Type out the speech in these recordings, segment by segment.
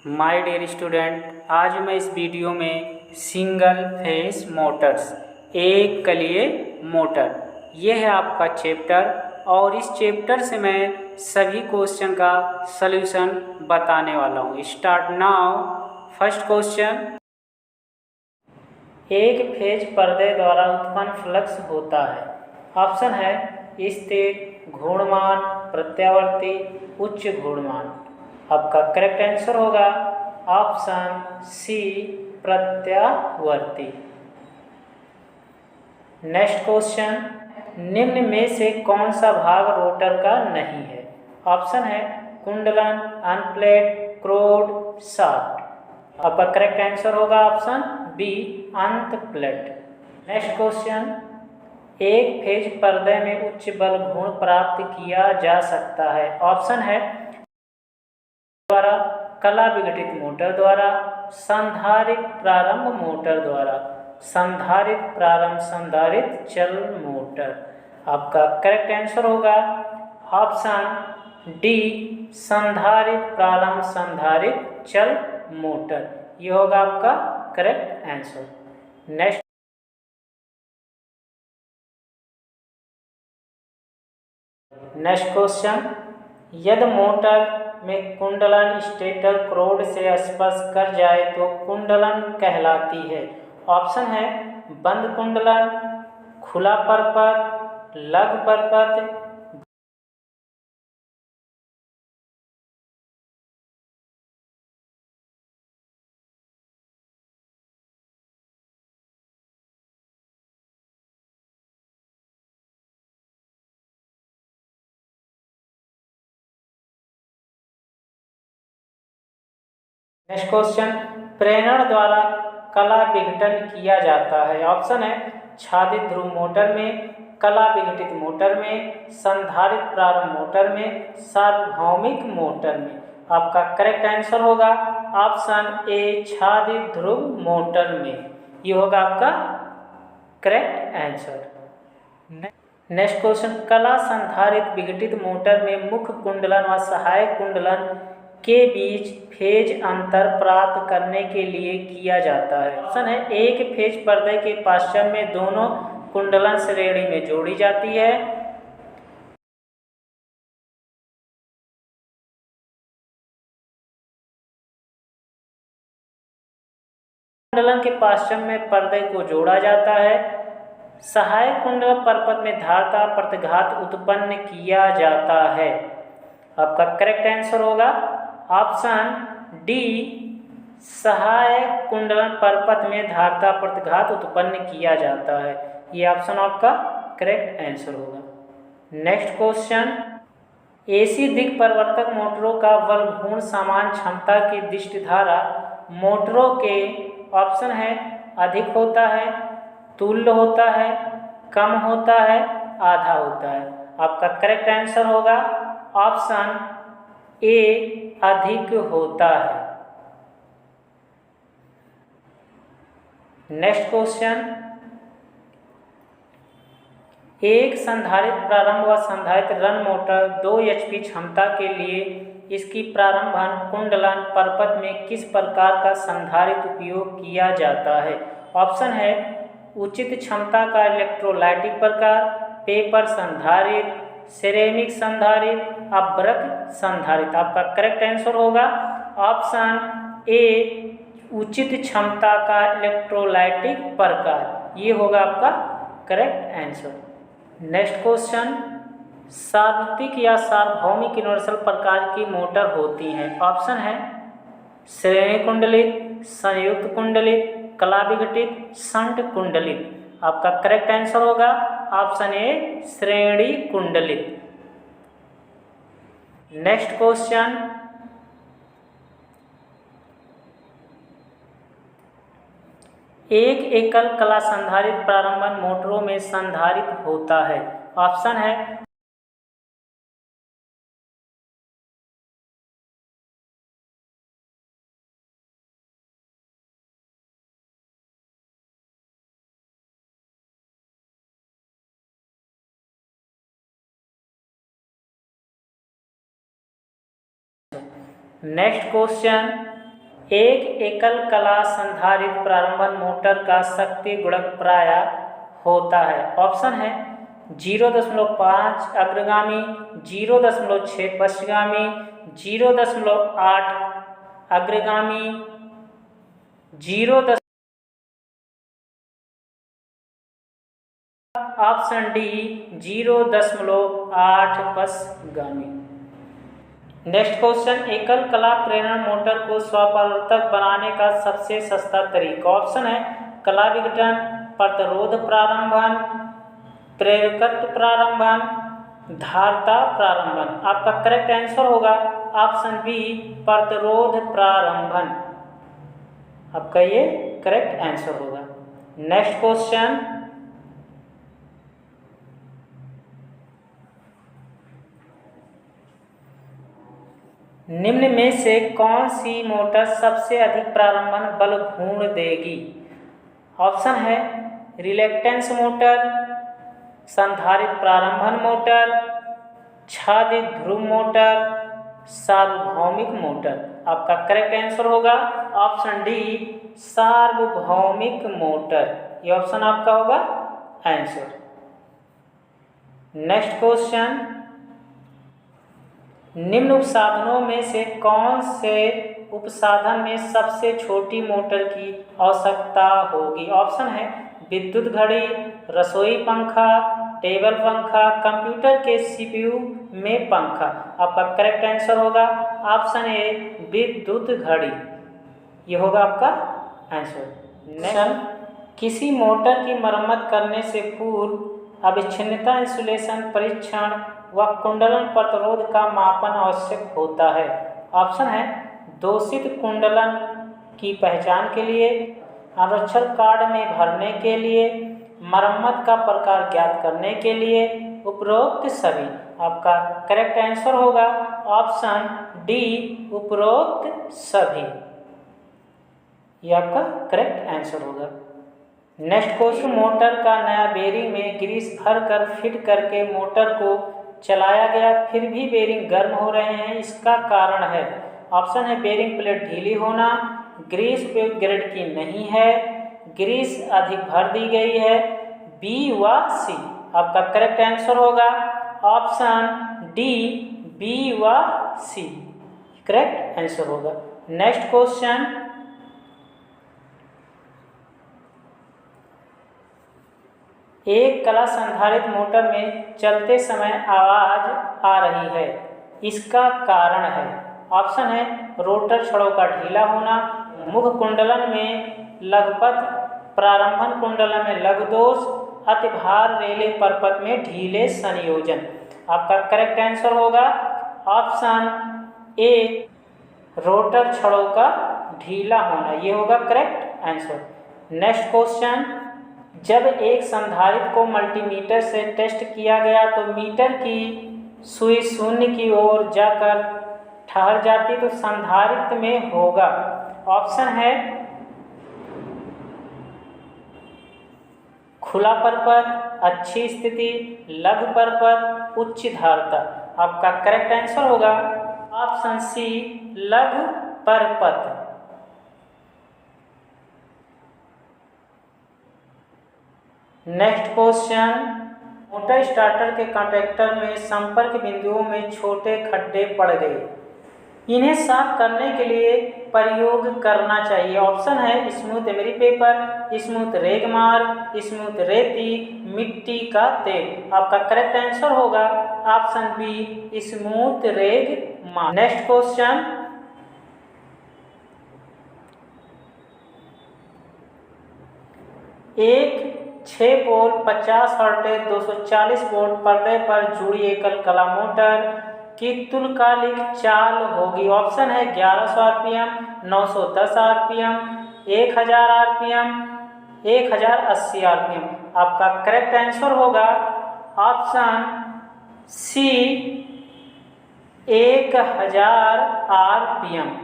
My dear student, आज मैं इस वीडियो में सिंगल फेस मोटर्स, एक कलीय मोटर, यह है आपका चैप्टर। और इस चैप्टर से मैं सभी क्वेश्चन का सल्यूशन बताने वाला हूँ। Start now. फर्स्ट क्वेश्चन, एक फेज पर्दे द्वारा उत्पन्न फ्लक्स होता है। ऑप्शन है स्थिर, घूर्णमान, प्रत्यावर्ती, उच्च घूर्णमान। आपका करेक्ट आंसर होगा ऑप्शन सी, प्रत्यावर्ती। नेक्स्ट क्वेश्चन, निम्न में से कौन सा भाग रोटर का नहीं है? ऑप्शन है कुंडलन, अनप्लेट, क्रोड, शाफ्ट। आपका करेक्ट आंसर होगा ऑप्शन बी, अंत प्लेट। नेक्स्ट क्वेश्चन, एक फेज पर्दे में उच्च बल घूर्ण प्राप्त किया जा सकता है। ऑप्शन है द्वारा, कला विघटित मोटर द्वारा, संधारित प्रारंभ मोटर द्वारा। संधारित प्रारंभ, संधारित चल मोटर। आपका करेक्ट आंसर होगा ऑप्शन डी, संधारित प्रारंभ, संधारित चल मोटर। ये होगा आपका करेक्ट आंसर। नेक्स्ट क्वेश्चन, यदि मोटर में कुंडलन स्टेटर क्रोड से स्पर्श कर जाए तो कुंडलन कहलाती है। ऑप्शन है बंद कुंडलन, खुला परपथ, लघु परपथ। नेक्स्ट क्वेश्चन, प्रेरण द्वारा कला विघटन किया जाता है। ऑप्शन है छादित ध्रुव मोटर में, कला विघटित मोटर में, संधारित प्रारंभ मोटर में, सार्वभौमिक मोटर में। आपका करेक्ट आंसर होगा ऑप्शन ए, छादित ध्रुव मोटर में। ये होगा आपका करेक्ट आंसर। नेक्स्ट क्वेश्चन, कला संधारित विघटित मोटर में मुख्य कुंडलन व सहायक कुंडलन के बीच फेज अंतर प्राप्त करने के लिए किया जाता है। ऑप्शन है एक फेज पर्दे के पाश्चिम में दोनों कुंडलन श्रेणी में जोड़ी जाती है। कुंडलन के पाश्चिम में पर्दे को जोड़ा जाता है। सहायक कुंडल परपथ में धारता प्रतिघात उत्पन्न किया जाता है। आपका करेक्ट आंसर होगा ऑप्शन डी, सहायक कुंडलन परपथ में धारता प्रतिघात उत्पन्न किया जाता है। ये ऑप्शन आपका करेक्ट आंसर होगा। नेक्स्ट क्वेश्चन, एसी दिक् परिवर्तक मोटरों का बल घूर्ण समान क्षमता की दृष्टि धारा मोटरों के ऑप्शन है अधिक होता है, तुल्य होता है, कम होता है, आधा होता है। आपका करेक्ट आंसर होगा ऑप्शन ए, अधिक होता है। नेक्स्ट क्वेश्चन, एक संधारित प्रारंभ व संधारित रन मोटर 2 एचपी क्षमता के लिए इसकी प्रारंभन कुंडलन परपथ में किस प्रकार का संधारित उपयोग किया जाता है? ऑप्शन है उचित क्षमता का इलेक्ट्रोलाइटिक प्रकार, पेपर संधारित, सिरेमिक संधारित, अभ्रक संधारित। आपका करेक्ट आंसर होगा ऑप्शन ए, उचित क्षमता का इलेक्ट्रोलाइटिक प्रकार। ये होगा आपका करेक्ट आंसर। नेक्स्ट क्वेश्चन, सार्वत्रिक या सार्वभौमिक यूनिवर्सल प्रकार की मोटर होती हैं। ऑप्शन है श्रेणी कुंडलित, संयुक्त कुंडलित, कला विघटित, शंट कुंडलित। आपका करेक्ट आंसर होगा ऑप्शन ए, श्रेणी कुंडलित। नेक्स्ट क्वेश्चन, एक एकल कला संधारित प्रारंभन मोटरों में संधारित होता है। ऑप्शन है नेक्स्ट क्वेश्चन, एक एकल कला संधारित प्रारंभन मोटर का शक्ति गुणक प्रायः होता है। ऑप्शन है 0.5 अग्रगामी, 0.6 पश्चगामी, 0.8 अग्रगामी, 0। Option D 0.8 पश्चगामी। नेक्स्ट क्वेश्चन, एकल कला प्रेरण मोटर को स्वपरावर्तक बनाने का सबसे सस्ता तरीका। ऑप्शन है कला विघटन, प्रतिरोध प्रारंभन, प्रेरकत्व प्रारंभन, धारता प्रारंभन। आपका करेक्ट आंसर होगा ऑप्शन बी प्रतिरोध प्रारंभन। आपका ये करेक्ट आंसर होगा। नेक्स्ट क्वेश्चन, निम्न में से कौन सी मोटर सबसे अधिक प्रारंभन बल घूर्ण देगी। ऑप्शन है रिलेक्टेंस मोटर, संधारित प्रारंभन मोटर, छादित ध्रुव मोटर, सार्वभौमिक मोटर। आपका करेक्ट आंसर होगा ऑप्शन डी सार्वभौमिक मोटर। ये ऑप्शन आपका होगा आंसर। नेक्स्ट क्वेश्चन, निम्न उपसाधनों में से कौन से उपसाधन में सबसे छोटी मोटर की आवश्यकता होगी। ऑप्शन है विद्युत घड़ी, रसोई पंखा, टेबल पंखा, कंप्यूटर के सीपीयू में पंखा। आपका करेक्ट आंसर होगा ऑप्शन ए विद्युत घड़ी। ये होगा आपका आंसर। नेक्स्ट, किसी मोटर की मरम्मत करने से पूर्व अविच्छिन्नता इंसुलेशन परीक्षण व कुंडलन प्रतिरोध का मापन आवश्यक होता है। ऑप्शन है दोषित कुंडलन की पहचान के लिए, आरक्षण कार्ड में भरने के लिए, मरम्मत का प्रकार ज्ञात करने के लिए, उपरोक्त सभी। आपका करेक्ट आंसर होगा ऑप्शन डी उपरोक्त सभी। ये आपका करेक्ट आंसर होगा। नेक्स्ट क्वेश्चन, मोटर का नया बेरिंग में ग्रीस भरकर फिट करके मोटर को चलाया गया, फिर भी बेरिंग गर्म हो रहे हैं, इसका कारण है। ऑप्शन है बेरिंग प्लेट ढीली होना, ग्रीस उपयुक्त ग्रेड की नहीं है, ग्रीस अधिक भर दी गई है, बी व सी। आपका करेक्ट आंसर होगा ऑप्शन डी बी व सी करेक्ट आंसर होगा। नेक्स्ट क्वेश्चन, एक कला संधारित मोटर में चलते समय आवाज आ रही है, इसका कारण है। ऑप्शन है रोटर छड़ों का ढीला होना, मुख कुंडलन में लगपथ, प्रारंभन कुंडलन में लगदोष, अतिभार रेले परपथ में ढीले संयोजन। आपका करेक्ट आंसर होगा ऑप्शन ए रोटर छड़ों का ढीला होना। ये होगा करेक्ट आंसर। नेक्स्ट क्वेश्चन, जब एक संधारित्र को मल्टीमीटर से टेस्ट किया गया तो मीटर की सुई शून्य की ओर जाकर ठहर जाती तो संधारित्र में होगा। ऑप्शन है खुला परपथ, अच्छी स्थिति, लघु परपथ, उच्च धारता। आपका करेक्ट आंसर होगा ऑप्शन सी लघु परपथ। नेक्स्ट क्वेश्चन, मोटर स्टार्टर के कॉन्टैक्टर में संपर्क बिंदुओं में छोटे खड्डे पड़ गए, इन्हें साफ करने के लिए प्रयोग करना चाहिए। ऑप्शन है स्मूथ एमरी पेपर, स्मूथ रेगमार, स्मूथ रेती, मिट्टी का तेल। आपका करेक्ट आंसर होगा ऑप्शन बी स्मूथ रेगमार। नेक्स्ट क्वेश्चन, एक 6 पोल 50 हर्ट्ज 240 वोल्ट पर्दे पर जुड़ी एकल कला मोटर की तुल्यकालिक चाल होगी। ऑप्शन है 1100 आरपीएम, 910 आरपीएम, 1000 आरपीएम, 1080 आरपीएम। आपका करेक्ट आंसर होगा ऑप्शन सी 1000 आरपीएम।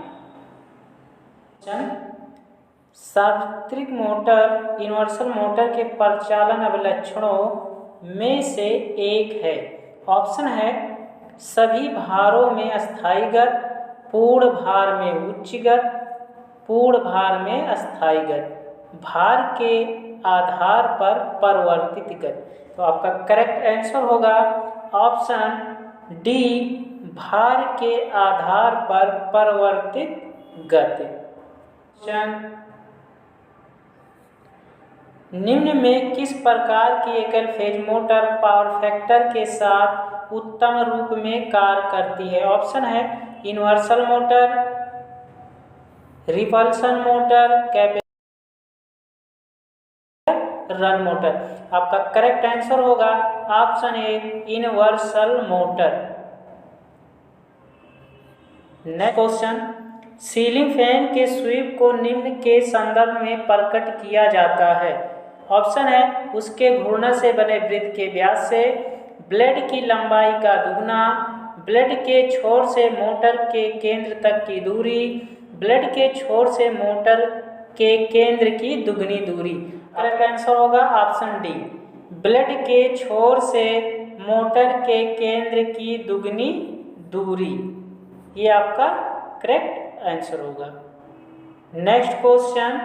सार्वत्रिक मोटर यूनिवर्सल मोटर के परिचालन अभिलक्षणों में से एक है। ऑप्शन है सभी भारों में स्थायी गति, पूर्ण भार में उच्च गति, पूर्ण भार में अस्थायी गति, भार के आधार पर परिवर्तित गति। तो आपका करेक्ट आंसर होगा ऑप्शन डी, भार के आधार पर परिवर्तित गति। निम्न में किस प्रकार की एकल फेज मोटर पावर फैक्टर के साथ उत्तम रूप में कार्य करती है? ऑप्शन है universal motor, repulsion motor, capacitor run motor. आपका करेक्ट आंसर होगा option A, universal motor. Next question, ceiling fan के स्वीप को निम्न के संदर्भ में प्रकट किया जाता है। ऑप्शन है उसके घूर्णन से बने वृत्त के व्यास से, ब्लेड की लंबाई का दुगुना, ब्लेड के छोर से मोटर के केंद्र तक की दूरी, ब्लेड के छोर से मोटर के केंद्र की दुगनी दूरी। करेक्ट आंसर होगा ऑप्शन डी, ब्लेड के छोर से मोटर के केंद्र की दुगनी दूरी। ये आपका करेक्ट आंसर होगा। नेक्स्ट क्वेश्चन,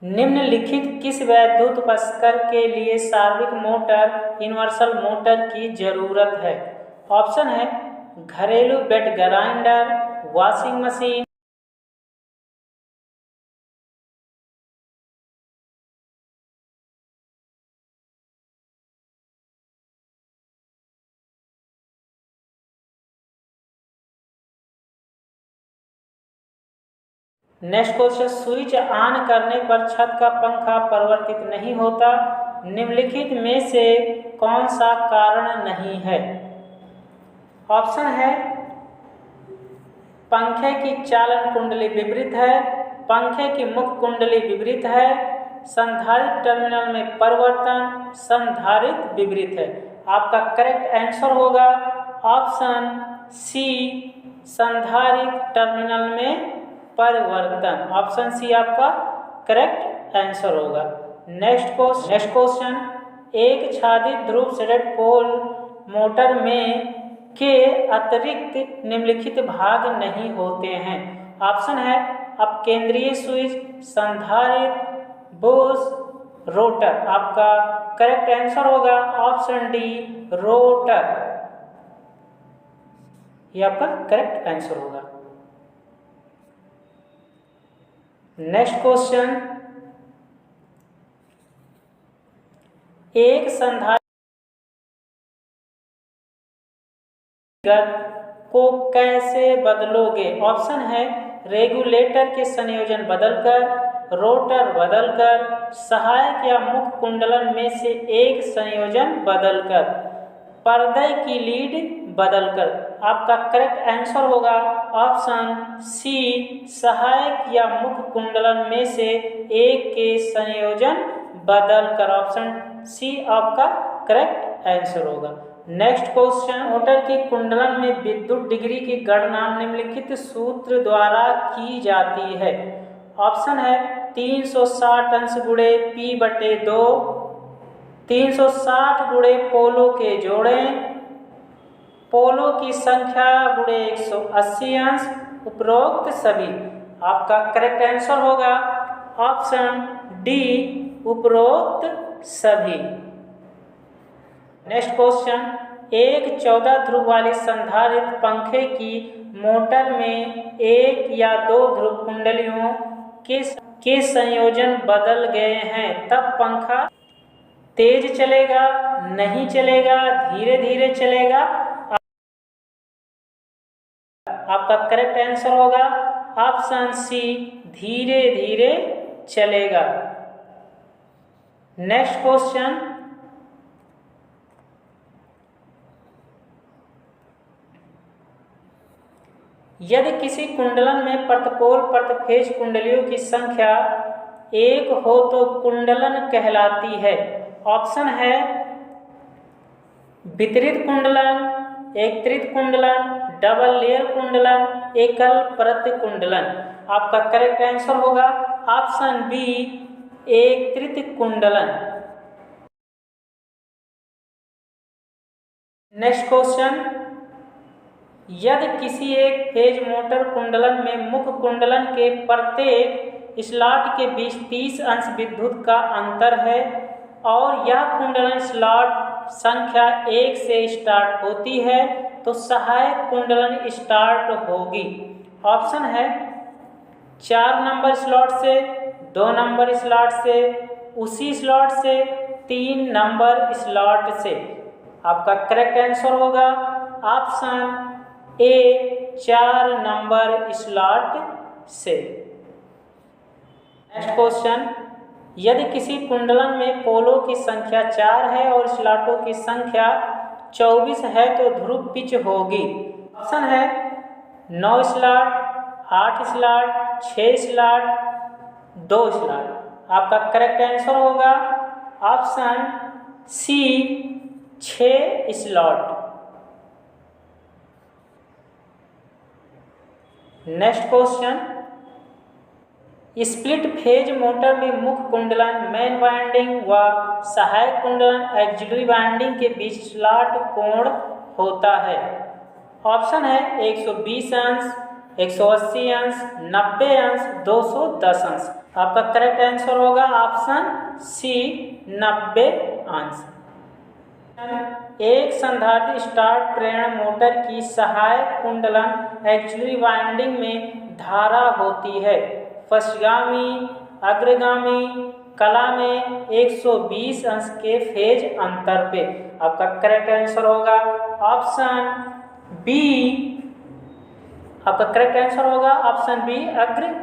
निम्नलिखित किस वैद्युत उपकरण के लिए सार्वत्रिक मोटर यूनिवर्सल मोटर की जरूरत है? ऑप्शन है घरेलू bed grinder, washing machine, next question, switch on करने पर छत का पंखा परिवर्तित नहीं होता, निम्नलिखित में से कौन सा कारण नहीं है? ऑप्शन है पंखे की चालन कुंडली विपरीत है, पंखे की मुख्य कुंडली विपरीत है, संधारित्र टर्मिनल में परिवर्तन, संधारित्र विपरीत है। आपका करेक्ट आंसर होगा ऑप्शन सी, संधारित्र टर्मिनल में परिवर्तन। ऑप्शन सी आपका करेक्ट आंसर होगा। नेक्स्ट क्वेश्चन, एक छादित ध्रुव सेडेड पोल मोटर में के अतिरिक्त निम्नलिखित भाग नहीं होते हैं। ऑप्शन है अब केंद्रीय स्विच, संधारित्र, बुश, रोटर। आपका करेक्ट आंसर होगा ऑप्शन डी, रोटर। ये आपका करेक्ट आंसर होगा। नेक्स्ट क्वेश्चन, एक संधारित्र को कैसे बदलोगे? ऑप्शन है रेगुलेटर के संयोजन बदलकर, रोटर बदलकर, सहायक या मुख्य कुंडलन में से एक संयोजन बदलकर, पर्दे की लीड बदलकर। आपका करेक्ट आंसर होगा ऑप्शन सी, सहायक या मुख्य कुंडलन में से एक के संयोजन बदलकर। ऑप्शन सी आपका करेक्ट आंसर होगा। नेक्स्ट क्वेश्चन, मोटर की कुंडलन में विद्युत डिग्री की गणना निम्नलिखित सूत्र द्वारा की जाती है। ऑप्शन है 360 अंश गुणे P बटे 2, 360 गुणे पोलो के जोड़े, पोलो की संख्या गुणे 180 अंश, उपरोक्त सभी। आपका करेक्ट आंसर होगा ऑप्शन डी, उपरोक्त सभी। नेक्स्ट क्वेश्चन, एक 14 ध्रुव वाली संधारित्र पंखे की मोटर में एक या दो ध्रुव कुंडलियों के संयोजन बदल गए हैं, तब पंखा तेज चलेगा, नहीं चलेगा, धीरे धीरे चलेगा? आपका करेक्ट आंसर होगा ऑप्शन सी, धीरे धीरे चलेगा। नेक्स्ट क्वेश्चन, यदि किसी कुंडलन में प्रतिपोल प्रतिफेज कुंडलियों की संख्या एक हो तो कुंडलन कहलाती है। ऑप्शन है वितरित कुंडलन, एकत्रित कुंडलन, डबल लेयर कुंडलन, एकल परत कुंडलन। आपका करेक्ट आंसर होगा ऑप्शन बी, एकत्रित कुंडलन। नेक्स्ट क्वेश्चन, यदि किसी एक फेज मोटर कुंडलन में मुख्य कुंडलन के प्रत्येक स्लॉट के बीच 30 अंश विद्युत का अंतर है और यह कुंडलन स्लॉट संख्या 1 से स्टार्ट होती है तो सहायक कुंडलन स्टार्ट होगी। ऑप्शन है 4 नंबर स्लॉट से, 2 नंबर स्लॉट से, उसी स्लॉट से, 3 नंबर स्लॉट से। आपका करेक्ट आंसर होगा ऑप्शन ए 4 नंबर स्लॉट से। नेक्स्ट क्वेश्चन, यदि किसी कुंडलन में पोलों की संख्या 4 है और स्लॉटों की संख्या 24 है तो ध्रुव पिच होगी। ऑप्शन है 9 स्लॉट, 8 स्लॉट, 6 स्लॉट, 2 स्लॉट। आपका करेक्ट आंसर होगा option C 6 slot. Next question, split phase motor में मुख्य कुंडलन मेन वाइंडिंग व सहायक कुंडलन ऑक्सिलरी वाइंडिंग के बीच स्लॉट कोण होता है। ऑप्शन है 120 अंश, 180 अंश, 90 अंश, 210 अंश। आपका करेक्ट आंसर होगा ऑप्शन सी 90 अंश। एक संधारित्र स्टार्ट प्रेरण मोटर की सहायक कुंडलन ऑक्सिलरी वाइंडिंग में धारा होती है। पश्चगामी, अग्रगामी कला में 120 अंश के फेज अंतर पे। आपका करेक्ट आंसर होगा ऑप्शन बी। आपका करेक्ट आंसर होगा ऑप्शन बी अग्र।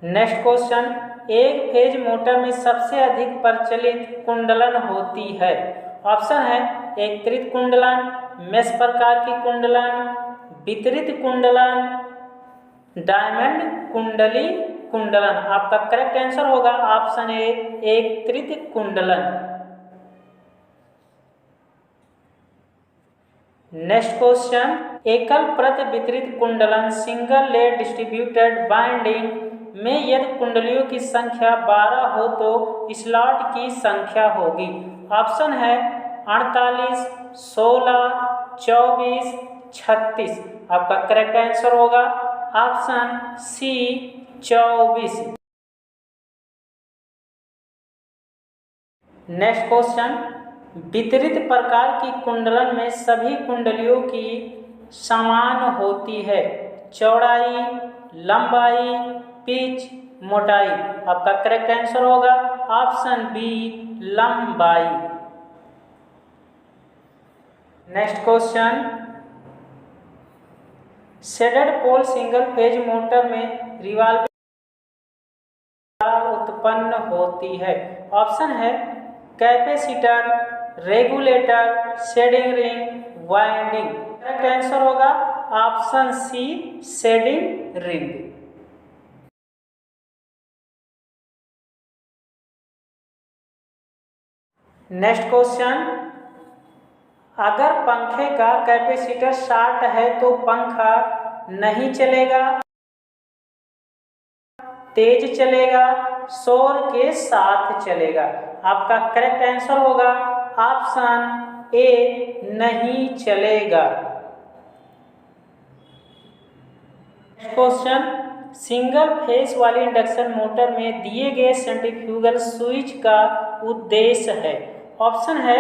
नेक्स्ट क्वेश्चन, एक फेज मोटर में सबसे अधिक प्रचलित कुंडलन होती है। ऑप्शन है एकत्रित कुंडलन, मेष प्रकार की कुंडलन, वितरित कुंडलन, डायमंड कुंडली कुंडलन। आपका करेक्ट आंसर होगा ऑप्शन ए एकत्रित कुंडलन। नेक्स्ट क्वेश्चन, एकल प्रत वितरित कुंडलन सिंगल लेड डिस्ट्रीब्यूटेड बाइंडिंग में यदि कुंडलियों की संख्या 12 हो तो स्लॉट की संख्या होगी। ऑप्शन है 48, 16, 24, 36। आपका करेक्ट आंसर होगा ऑप्शन सी 24। नेक्स्ट क्वेश्चन, वितरित प्रकार की कुंडलन में सभी कुंडलियों की समान होती है। चौड़ाई, लंबाई, पिच, मोटाई। आपका करेक्ट आंसर होगा ऑप्शन बी लंबाई। Next question, shaded pole single phase motor में रिवॉल्विंग उत्पन्न होती है। ऑप्शन है capacitor, regulator, shading ring, winding. Correct answer होगा option C shading ring. Next question, अगर पंखे का कैपेसिटर शॉर्ट है तो पंखा नहीं चलेगा, तेज चलेगा, शोर के साथ चलेगा। आपका करेक्ट आंसर होगा ऑप्शन ए नहीं चलेगा। क्वेश्चन, सिंगल फेस वाली इंडक्शन मोटर में दिए गए सेंट्रीफ्यूगल स्विच का उद्देश्य है। ऑप्शन है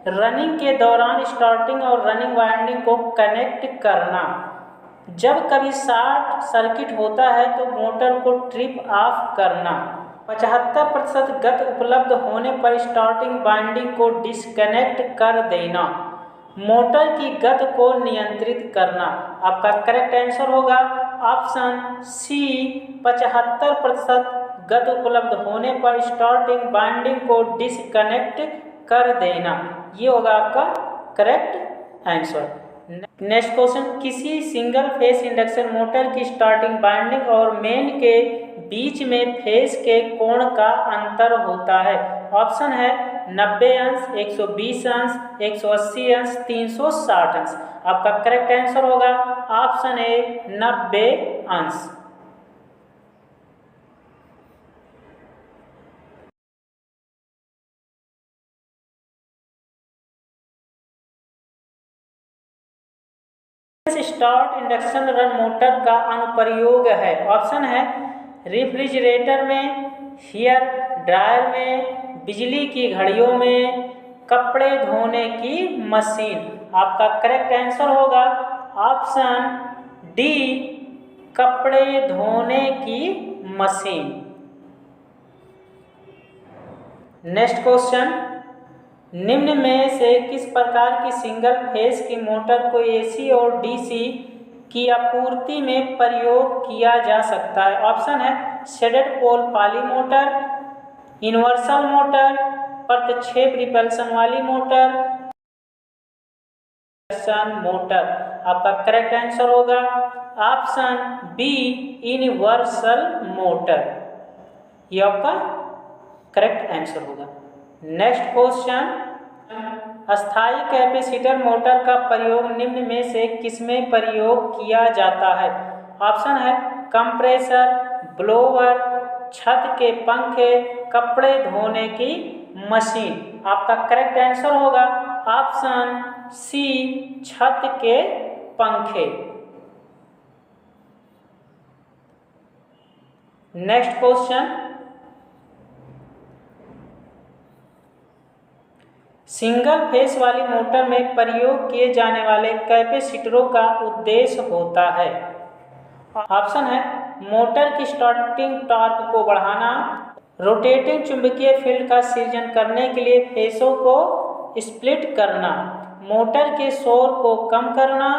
रनिंग के दौरान स्टार्टिंग और रनिंग वाइंडिंग को कनेक्ट करना। जब कभी शॉर्ट सर्किट होता है तो मोटर को ट्रिप ऑफ करना। 75% गति उपलब्ध होने पर स्टार्टिंग वाइंडिंग को डिस्कनेक्ट कर देना। मोटर की गति को नियंत्रित करना। आपका करेक्ट आंसर होगा ऑप्शन सी 75% गति उपलब्ध होने पर स्टार्टिंग वाइंडिंग को डिस्कनेक्ट कर देना। ये होगा आपका करेक्ट आंसर। नेक्स्ट क्वेश्चन, किसी सिंगल फेस इंडक्शन मोटर की स्टार्टिंग वाइंडिंग और मेन के बीच में फेस के कोण का अंतर होता है। ऑप्शन है 90 अंश, 120 अंश, 180 अंश, 360 अंश। आपका करेक्ट आंसर होगा ऑप्शन ए 90 अंश। स्टार्ट इंडक्शन रन मोटर का अनुप्रयोग है? ऑप्शन है रेफ्रिजरेटर में, हेयर ड्रायर में, बिजली की घड़ियों में, कपड़े धोने की मशीन। आपका करेक्ट आंसर होगा ऑप्शन डी, कपड़े धोने की मशीन। नेक्स्ट क्वेश्चन, निम्न में से किस प्रकार की सिंगल फेज की मोटर को एसी और डीसी की आपूर्ति में प्रयोग किया जा सकता है? ऑप्शन है शेडेड पोल पाली मोटर, यूनिवर्सल मोटर, प्रतिक्षेप रिपल्शन वाली मोटर, मोटर। आपका करेक्ट आंसर होगा ऑप्शन बी, यूनिवर्सल मोटर। ये आपका करेक्ट आंसर होगा। नेक्स्ट क्वेश्चन, अस्थायी कैपेसिटर मोटर का प्रयोग निम्न में से किसमें प्रयोग किया जाता है? ऑप्शन है कंप्रेसर, ब्लोवर, छत के पंखे, कपड़े धोने की मशीन। आपका करेक्ट आंसर होगा ऑप्शन सी, छत के पंखे। नेक्स्ट क्वेश्चन, सिंगल फेस वाली मोटर में प्रयोग किए जाने वाले कैपेसिटरों का उद्देश्य होता है? ऑप्शन है मोटर की स्टार्टिंग टॉर्क को बढ़ाना, रोटेटिंग चुंबकीय फील्ड का सृजन करने के लिए फेसों को स्प्लिट करना, मोटर के शोर को कम करना,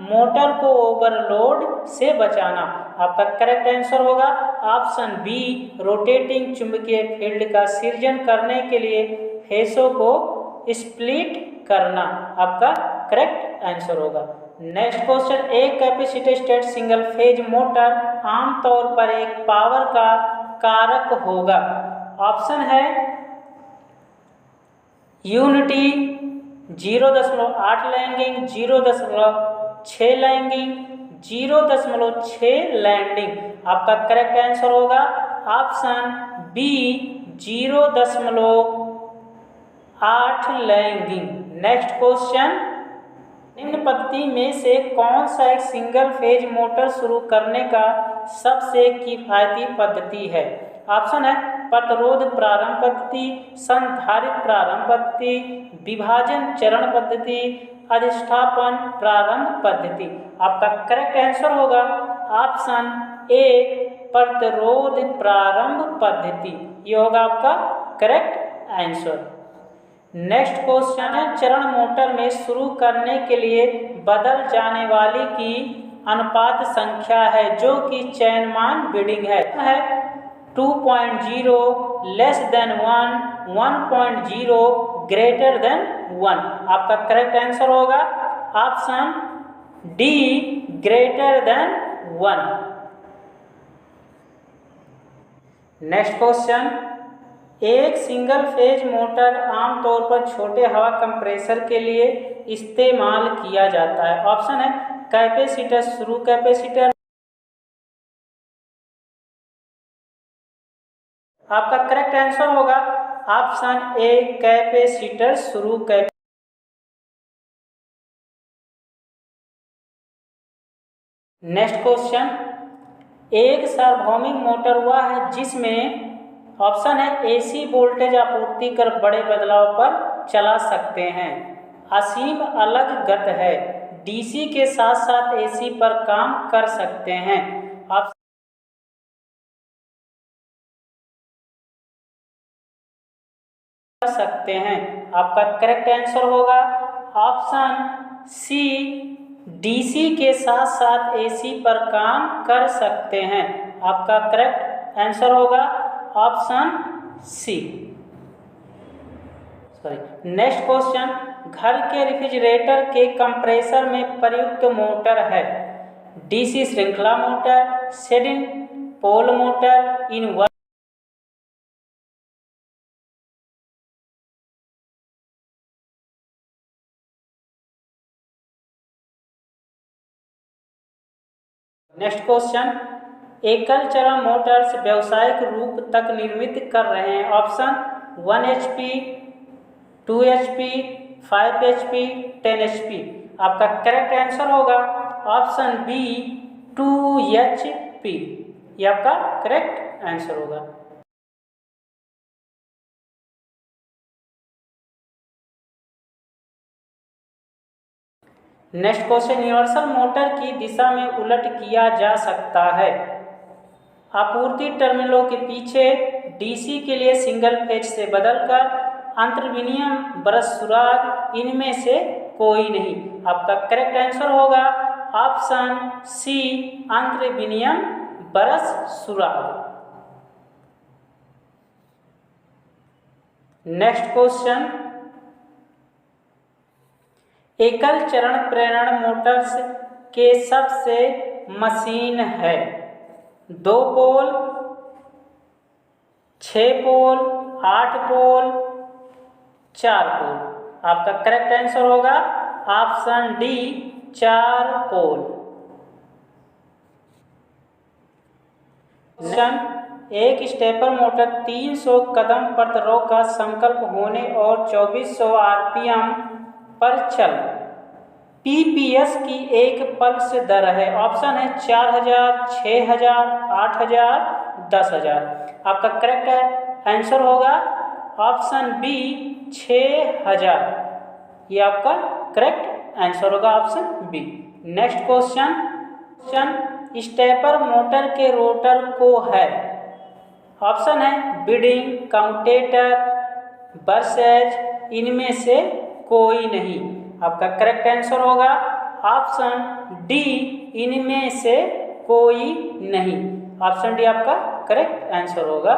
मोटर को ओवरलोड से बचाना। आपका करेक्ट आंसर होगा ऑप्शन बी, रोटेटिंग चुंबकीय फील्ड का सृजन करने के लिए फेसों को स्प्लिट करना। आपका करेक्ट आंसर होगा। नेक्स्ट क्वेश्चन, एक capacitor start single phase motor आमतौर पर एक पावर का कारक होगा? ऑप्शन है यूनिटी, 0.8 लैंगिंग, 0.6 लैंगिंग, 0.6 लैंडिंग। आपका करेक्ट आंसर होगा option B, 0.8 lagging. Next question, निम्न पद्धति में से कौन सा एक सिंगल फेज मोटर शुरू करने का सबसे किफायती पद्धति है? ऑप्शन है प्रतिरोध प्रारंभ पद्धति, संधारित्र प्रारंभ पद्धति, विभाजन चरण पद्धति, अधिष्ठापन प्रारंभ पद्धति। आपका करेक्ट आंसर होगा ऑप्शन ए, प्रतिरोध प्रारंभ पद्धति। ये होगा आपका करेक्ट आंसर। नेक्स्ट क्वेश्चन है, चरण मोटर में शुरू करने के लिए बदल जाने वाली की अनुपात संख्या है जो कि चयनमान बिडिंग है 2.0, लेस देन 1, 1.0, ग्रेटर देन 1। आपका करेक्ट आंसर होगा option D, greater than 1। Next question, एक सिंगल फेज मोटर आमतौर पर छोटे हवा कंप्रेसर के लिए इस्तेमाल किया जाता है? ऑप्शन है कैपेसिटर, शुरू कैपेसिटर। आपका करेक्ट आंसर होगा ऑप्शन ए, कैपेसिटर शुरू कैपेसिटर। नेक्स्ट क्वेश्चन, एक सार्वभौमिक मोटर वह है जिसमें ऑप्शन है एसी वोल्टेज आपूर्ति कर बड़े बदलाव पर चला सकते हैं, असीम अलग गत है, डीसी के साथ साथ एसी पर काम कर सकते हैं। आप कर सकते हैं। आपका करेक्ट आंसर होगा ऑप्शन सी, डीसी के साथ साथ एसी पर काम कर सकते हैं। आपका करेक्ट आंसर होगा ऑप्शन सी। नेक्स्ट क्वेश्चन, घर के रेफ्रिजरेटर के कंप्रेसर में प्रयुक्त मोटर है? डीसी श्रृंखला motor, shading pole motor, inverter. Next question, एकल चरण मोटर्स व्यावसायिक रूप तक निर्मित कर रहे हैं? Option 1 HP, 2 HP, 5 HP, 10 HP। आपका करेक्ट आंसर होगा ऑप्शन बी 2 HP, ये आपका करेक्ट आंसर होगा। नेक्स्ट क्वेश्चन, यूनिवर्सल मोटर की दिशा में उलट किया जा सकता है। आपूर्ति टर्मिनलों के पीछे डीसी के लिए सिंगल फेज से बदलकर अंतर्विनियम ब्रश सुराग, इनमें से कोई नहीं। आपका करेक्ट आंसर होगा ऑप्शन सी, अंतर्विनियम ब्रश सुराग। नेक्स्ट क्वेश्चन, एकल चरण प्रेरण मोटर्स के सबसे मशीन है 2 पोल, 6 पोल, 8 पोल, 4 पोल। आपका करेक्ट आंसर होगा ऑप्शन डी, 4 पोल। एक स्टेपर मोटर 300 कदम प्रतिरोध का संकल्प होने और 2400 RPM पर चल पीपीएस की एक पल्स दर है। ऑप्शन है 4000, 6000, 8000, 10000। आपका करेक्ट आंसर होगा ऑप्शन बी, 6000। ये आपका करेक्ट आंसर होगा option B. Next question, stepper motor के रोटर को है। ऑप्शन है बिडिंग, कम्यूटेटर, बर्सेज, इनमें से कोई नहीं। आपका करेक्ट आंसर होगा ऑप्शन डी, इनमें से कोई नहीं। ऑप्शन डी आपका करेक्ट आंसर होगा।